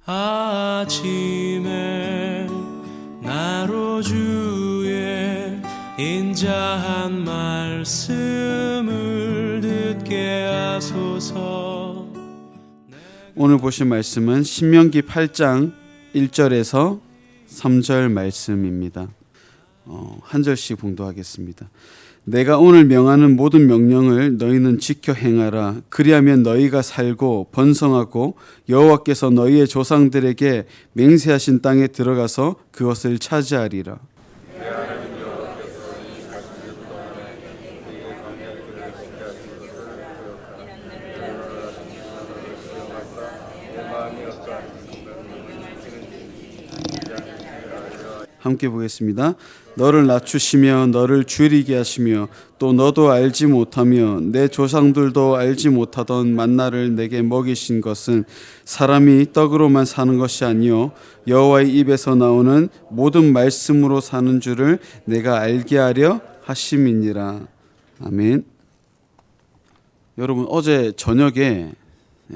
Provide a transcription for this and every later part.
아침에 나로 주의 인자한 말씀을 듣게 하소서. 오늘 보신 말씀은 신명기 8장 1절에서 3절 말씀입니다. 한 절씩 봉독하겠습니다. 내가 오늘 명하는 모든 명령을 너희는 지켜 행하라. 그리하면 너희가 살고 번성하고 여호와께서 너희의 조상들에게 맹세하신 땅에 들어가서 그것을 차지하리라. 함께 보겠습니다. 너를 낮추시며 너를 줄이게 하시며 또 너도 알지 못하며 내 조상들도 알지 못하던 만나를 내게 먹이신 것은 사람이 떡으로만 사는 것이 아니요 여호와의 입에서 나오는 모든 말씀으로 사는 줄을 내가 알게 하려 하심이니라. 아멘. 여러분, 어제 저녁에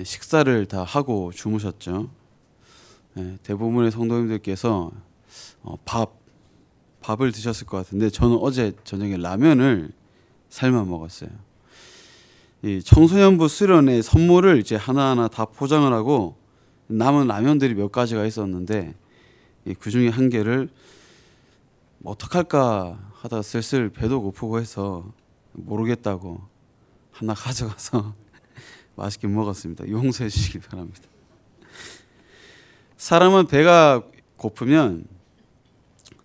식사를 다 하고 주무셨죠? 대부분의 성도님들께서 밥을 드셨을 것 같은데 저는 어제 저녁에 라면을 삶아 먹었어요. 이 청소년부 수련회 선물을 이제 하나하나 다 포장을 하고 남은 라면들이 몇 가지가 있었는데 그 중에 한 개를 어떡할까 하다가 슬슬 배도 고프고 해서 모르겠다고 하나 가져가서 맛있게 먹었습니다. 용서해 주시기 바랍니다. 사람은 배가 고프면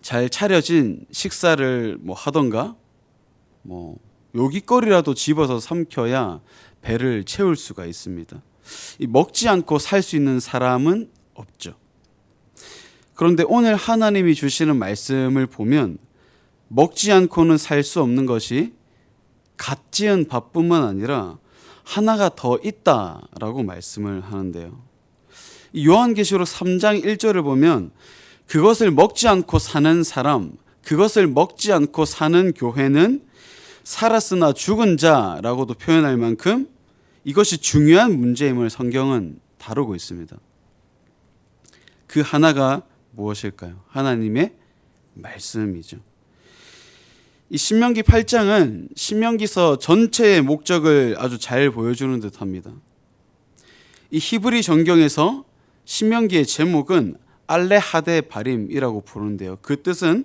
잘 차려진 식사를 하던가 요깃거리라도 집어서 삼켜야 배를 채울 수가 있습니다. 먹지 않고 살 수 있는 사람은 없죠. 그런데 오늘 하나님이 주시는 말씀을 보면 먹지 않고는 살 수 없는 것이 갓 지은 밥뿐만 아니라 하나가 더 있다라고 말씀을 하는데요. 요한계시록 3장 1절을 보면 그것을 먹지 않고 사는 사람, 그것을 먹지 않고 사는 교회는 살았으나 죽은 자라고도 표현할 만큼 이것이 중요한 문제임을 성경은 다루고 있습니다. 그 하나가 무엇일까요? 하나님의 말씀이죠. 이 신명기 8장은 신명기서 전체의 목적을 아주 잘 보여주는 듯합니다. 이 히브리 정경에서 신명기의 제목은 알레하데 바림이라고 부르는데요. 그 뜻을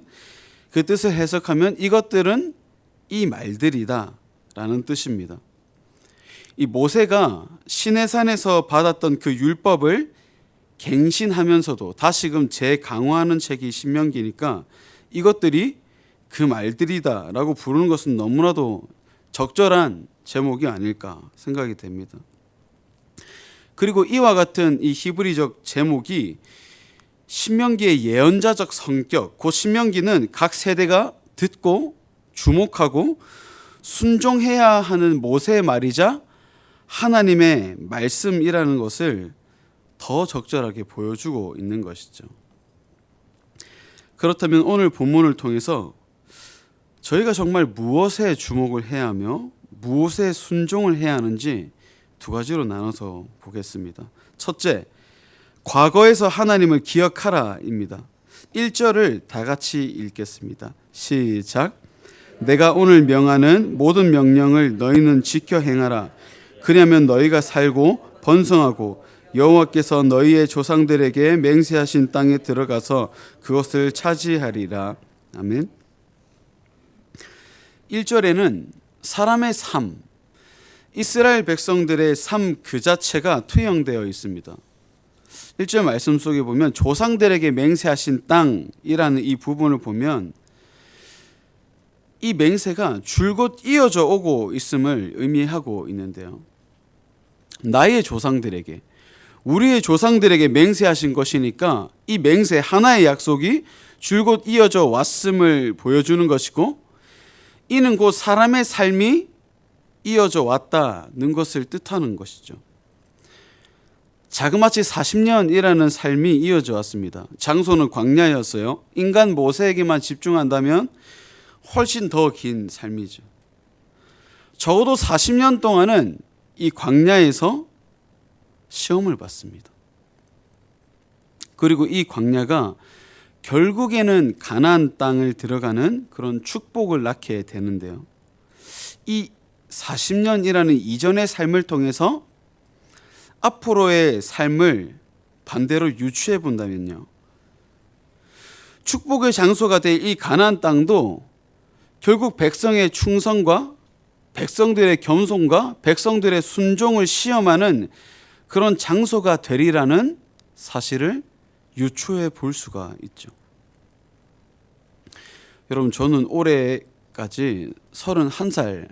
해석하면 이것들은 이 말들이다 라는 뜻입니다. 이 모세가 시내산에서 받았던 그 율법을 갱신하면서도 다시금 재강화하는 책이 신명기니까 이것들이 그 말들이다 라고 부르는 것은 너무나도 적절한 제목이 아닐까 생각이 됩니다. 그리고 이와 같은 이 히브리적 제목이 신명기의 예언자적 성격, 곧 신명기는 각 세대가 듣고 주목하고 순종해야 하는 모세의 말이자 하나님의 말씀이라는 것을 더 적절하게 보여주고 있는 것이죠. 그렇다면 오늘 본문을 통해서 저희가 정말 무엇에 주목을 해야 하며 무엇에 순종을 해야 하는지 두 가지로 나눠서 보겠습니다. 첫째, 과거에서 하나님을 기억하라입니다. 1절을 다 같이 읽겠습니다. 시작. 내가 오늘 명하는 모든 명령을 너희는 지켜 행하라. 그리하면 너희가 살고 번성하고 여호와께서 너희의 조상들에게 맹세하신 땅에 들어가서 그것을 차지하리라. 아멘. 1절에는 사람의 삶, 이스라엘 백성들의 삶 그 자체가 투영되어 있습니다. 1절 말씀 속에 보면 조상들에게 맹세하신 땅이라는 이 부분을 보면 이 맹세가 줄곧 이어져 오고 있음을 의미하고 있는데요. 나의 조상들에게, 우리의 조상들에게 맹세하신 것이니까 이 맹세 하나의 약속이 줄곧 이어져 왔음을 보여주는 것이고 이는 곧 사람의 삶이 이어져 왔다는 것을 뜻하는 것이죠. 자그마치 40년이라는 삶이 이어져 왔습니다. 장소는 광야였어요. 인간 모세에게만 집중한다면 훨씬 더 긴 삶이죠. 적어도 40년 동안은 이 광야에서 시험을 받습니다. 그리고 이 광야가 결국에는 가나안 땅을 들어가는 그런 축복을 낳게 되는데요. 이 40년이라는 이전의 삶을 통해서 앞으로의 삶을 반대로 유추해 본다면요. 축복의 장소가 될 이 가나안 땅도 결국 백성의 충성과 백성들의 겸손과 백성들의 순종을 시험하는 그런 장소가 되리라는 사실을 유추해 볼 수가 있죠. 여러분, 저는 올해까지 31살이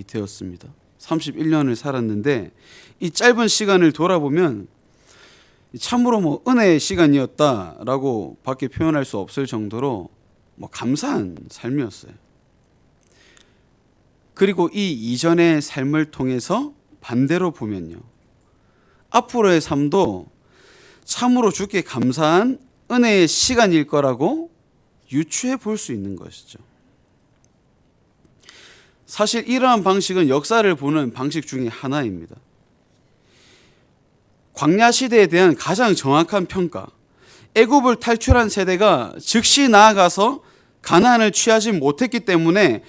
되었습니다. 31년을 살았는데 이 짧은 시간을 돌아보면 참으로 은혜의 시간이었다라고 밖에 표현할 수 없을 정도로 감사한 삶이었어요. 그리고 이 이전의 삶을 통해서 반대로 보면요, 앞으로의 삶도 참으로 주께 감사한 은혜의 시간일 거라고 유추해 볼 수 있는 것이죠. 사실 이러한 방식은 역사를 보는 방식 중에 하나입니다. 광야 시대에 대한 가장 정확한 평가, 애굽을 탈출한 세대가 즉시 나아가서 가나안을 취하지 못했기 때문에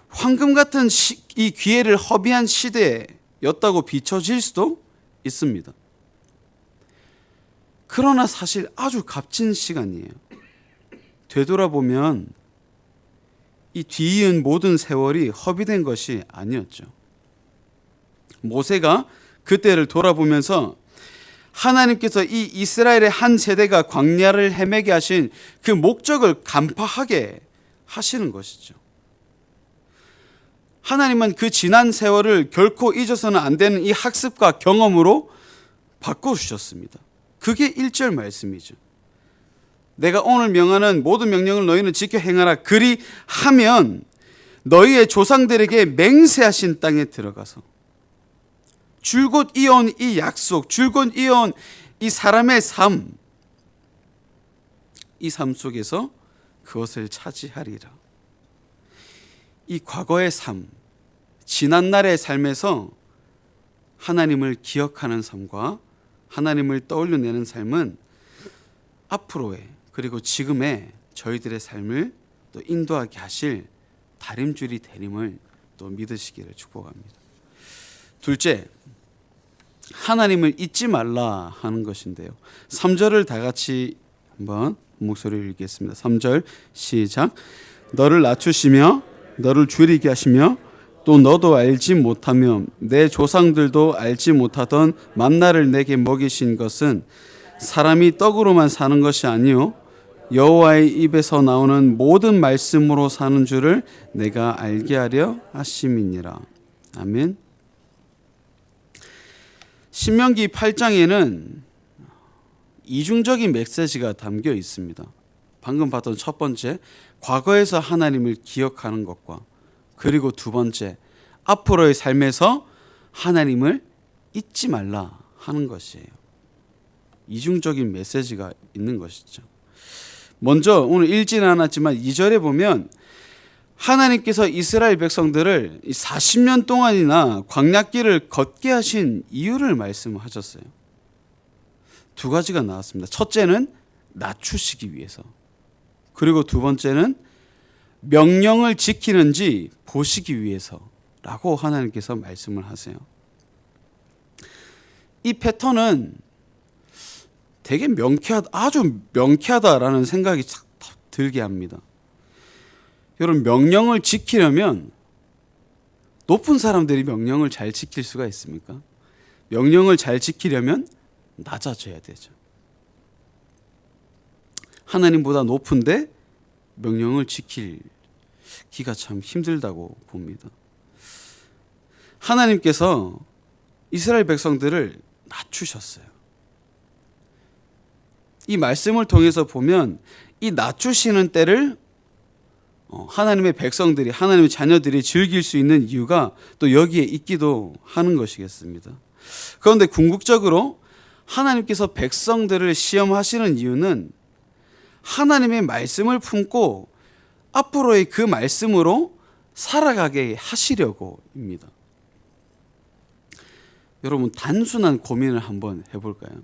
황금 같은 이 기회를 허비한 시대였다고 비춰질 수도 있습니다. 그러나 사실 아주 값진 시간이에요. 되돌아보면 이 뒤이은 모든 세월이 허비된 것이 아니었죠. 모세가 그때를 돌아보면서 하나님께서 이 이스라엘의 한 세대가 광야를 헤매게 하신 그 목적을 간파하게 하시는 것이죠. 하나님은 그 지난 세월을 결코 잊어서는 안 되는 이 학습과 경험으로 바꿔주셨습니다. 그게 1절 말씀이죠. 내가 오늘 명하는 모든 명령을 너희는 지켜 행하라. 그리하면 너희의 조상들에게 맹세하신 땅에 들어가서 줄곧 이어온 이 약속, 줄곧 이어온 이 사람의 삶, 이 삶 속에서 그것을 차지하리라. 이 과거의 삶, 지난날의 삶에서 하나님을 기억하는 삶과 하나님을 떠올려내는 삶은 앞으로의 그리고 지금의 저희들의 삶을 또 인도하게 하실 다림줄이 되림을 또 믿으시기를 축복합니다. 둘째, 하나님을 잊지 말라 하는 것인데요. 3절을 다 같이 한번 목소리를 읽겠습니다. 3절 시작. 너를 낮추시며 너를 줄이게 하시며 또 너도 알지 못하며 내 조상들도 알지 못하던 만나를 내게 먹이신 것은 사람이 떡으로만 사는 것이 아니요 여호와의 입에서 나오는 모든 말씀으로 사는 줄을 내가 알게 하려 하심이니라. 아멘. 신명기 8장에는 이중적인 메시지가 담겨 있습니다. 방금 봤던 첫 번째, 과거에서 하나님을 기억하는 것과 그리고 두 번째, 앞으로의 삶에서 하나님을 잊지 말라 하는 것이에요. 이중적인 메시지가 있는 것이죠. 먼저 오늘 읽지는 않았지만 2절에 보면 하나님께서 이스라엘 백성들을 40년 동안이나 광야길을 걷게 하신 이유를 말씀하셨어요. 두 가지가 나왔습니다. 첫째는 낮추시기 위해서, 그리고 두 번째는 명령을 지키는지 보시기 위해서라고 하나님께서 말씀을 하세요. 이 패턴은 되게 아주 명쾌하다라는 생각이 들게 합니다. 여러분, 명령을 지키려면 높은 사람들이 명령을 잘 지킬 수가 있습니까? 명령을 잘 지키려면 낮아져야 되죠. 하나님보다 높은데 명령을 지키기가 참 힘들다고 봅니다. 하나님께서 이스라엘 백성들을 낮추셨어요. 이 말씀을 통해서 보면 이 낮추시는 때를 하나님의 백성들이, 하나님의 자녀들이 즐길 수 있는 이유가 또 여기에 있기도 하는 것이겠습니다. 그런데 궁극적으로 하나님께서 백성들을 시험하시는 이유는 하나님의 말씀을 품고 앞으로의 그 말씀으로 살아가게 하시려고입니다. 여러분, 단순한 고민을 한번 해볼까요?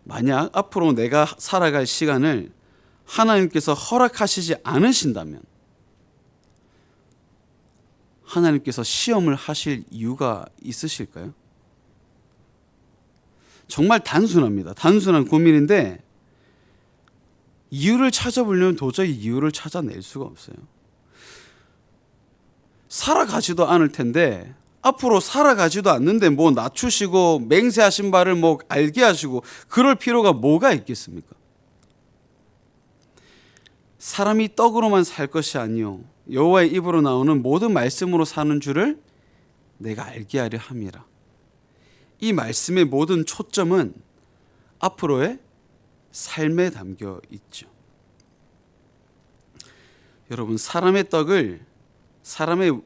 만약 앞으로 내가 살아갈 시간을 하나님께서 허락하시지 않으신다면 하나님께서 시험을 하실 이유가 있으실까요? 정말 단순합니다. 단순한 고민인데 이유를 찾아보려면 도저히 이유를 찾아낼 수가 없어요. 살아가지도 않을 텐데 앞으로 살아가지도 않는데 뭐 낮추시고 맹세하신 바를 뭐 알게 하시고 그럴 필요가 뭐가 있겠습니까? 사람이 떡으로만 살 것이 아니요 여호와의 입으로 나오는 모든 말씀으로 사는 줄을 내가 알게 하려 함이라. 이 말씀의 모든 초점은 앞으로의 삶에 담겨 있죠. 여러분, 사람의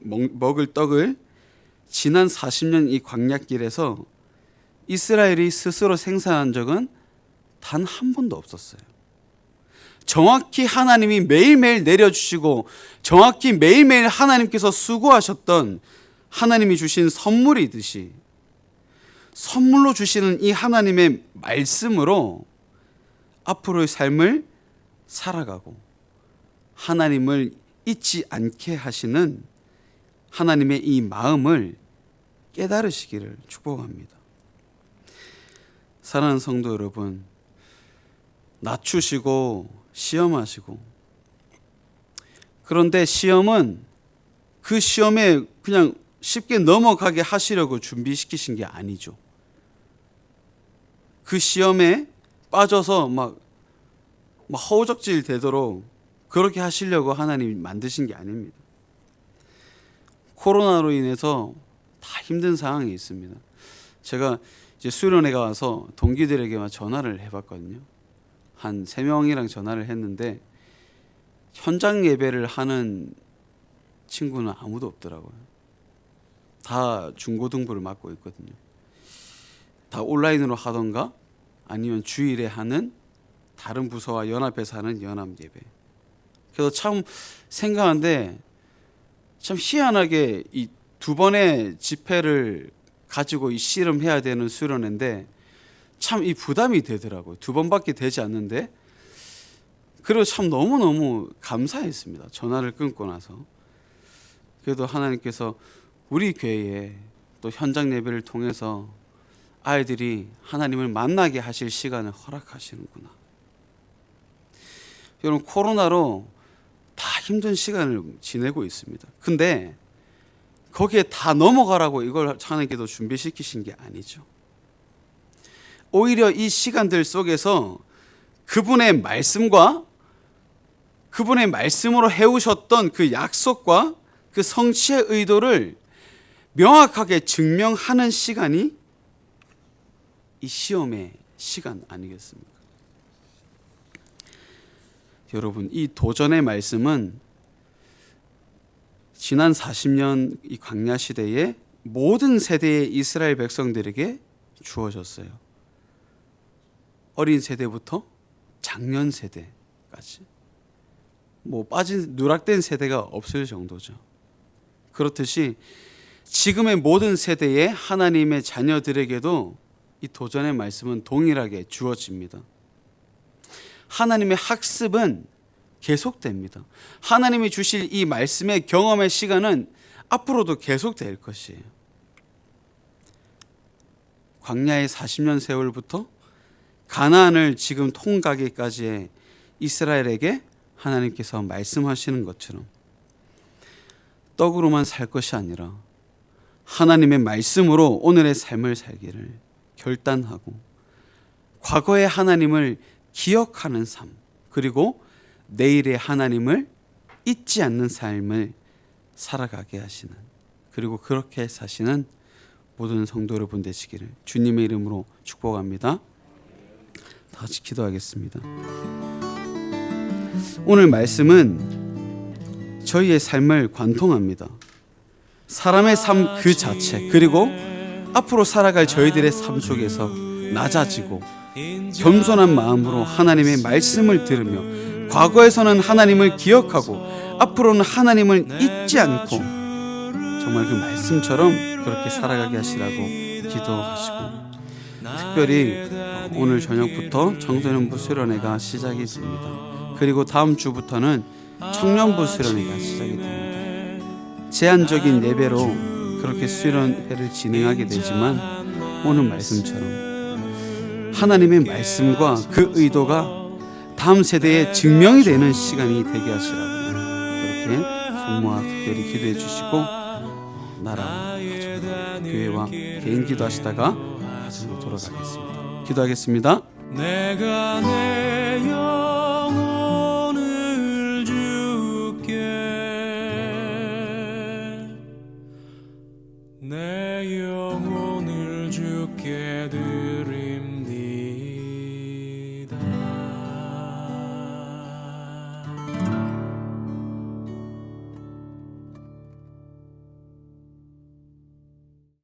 먹을 떡을 지난 40년 이 광야길에서 이스라엘이 스스로 생산한 적은 단 한 번도 없었어요. 정확히 하나님이 매일매일 내려주시고 정확히 매일매일 하나님께서 수고하셨던 하나님이 주신 선물이듯이 선물로 주시는 이 하나님의 말씀으로 앞으로의 삶을 살아가고 하나님을 잊지 않게 하시는 하나님의 이 마음을 깨달으시기를 축복합니다. 사랑하는 성도 여러분, 낮추시고 시험하시고, 그런데 시험은 그 시험에 그냥 쉽게 넘어가게 하시려고 준비시키신 게 아니죠. 그 시험에 빠져서 막 허우적질 되도록 그렇게 하시려고 하나님이 만드신 게 아닙니다. 코로나로 인해서 다 힘든 상황이 있습니다. 제가 이제 수련회가 와서 동기들에게 전화를 해봤거든요. 한 3명이랑 전화를 했는데 현장 예배를 하는 친구는 아무도 없더라고요. 다 중고등부를 맡고 있거든요. 다 온라인으로 하던가 아니면 주일에 하는 다른 부서와 연합해서 하는 연합 예배. 그래서 참 생각하는데 참 희한하게 이 2번의 집회를 가지고 이 씨름해야 되는 수련회인데 참 이 부담이 되더라고요. 2번밖에 되지 않는데. 그리고 참 너무너무 감사했습니다. 전화를 끊고 나서. 그래도 하나님께서 우리 교회에 또 현장 예배를 통해서 아이들이 하나님을 만나게 하실 시간을 허락하시는구나. 여러분, 코로나로 다 힘든 시간을 지내고 있습니다. 근데 거기에 다 넘어가라고 이걸 하나님께서 준비시키신 게 아니죠. 오히려 이 시간들 속에서 그분의 말씀과 그분의 말씀으로 해오셨던 그 약속과 그 성취의 의도를 명확하게 증명하는 시간이 이 시험의 시간 아니겠습니까? 여러분, 이 도전의 말씀은 지난 40년 이 광야 시대에 모든 세대의 이스라엘 백성들에게 주어졌어요. 어린 세대부터 장년 세대까지 누락된 세대가 없을 정도죠. 그렇듯이 지금의 모든 세대의 하나님의 자녀들에게도 이 도전의 말씀은 동일하게 주어집니다. 하나님의 학습은 계속됩니다. 하나님이 주실 이 말씀의 경험의 시간은 앞으로도 계속될 것이에요. 광야의 40년 세월부터 가나안을 지금 통과하기까지의 이스라엘에게 하나님께서 말씀하시는 것처럼 떡으로만 살 것이 아니라 하나님의 말씀으로 오늘의 삶을 살기를 결단하고 과거의 하나님을 기억하는 삶, 그리고 내일의 하나님을 잊지 않는 삶을 살아가게 하시는, 그리고 그렇게 사시는 모든 성도 여러분 되시기를 주님의 이름으로 축복합니다. 다 같이 기도하겠습니다. 오늘 말씀은 저희의 삶을 관통합니다. 사람의 삶 그 자체, 그리고 앞으로 살아갈 저희들의 삶 속에서 낮아지고 겸손한 마음으로 하나님의 말씀을 들으며 과거에서는 하나님을 기억하고 앞으로는 하나님을 잊지 않고 정말 그 말씀처럼 그렇게 살아가게 하시라고 기도하시고 특별히 오늘 저녁부터 청소년부 수련회가 시작이 됩니다. 그리고 다음 주부터는 청년부 수련회가 시작이 됩니다. 제한적인 예배로 그렇게 수련회를 진행하게 되지만 오늘 말씀처럼 하나님의 말씀과 그 의도가 다음 세대에 증명이 되는 시간이 되게 하시라고 그렇게 성모와 특별히 기도해 주시고 나라, 가정, 교회와 개인 기도하시다가 가정으로 돌아가겠습니다. 기도하겠습니다. 내가 내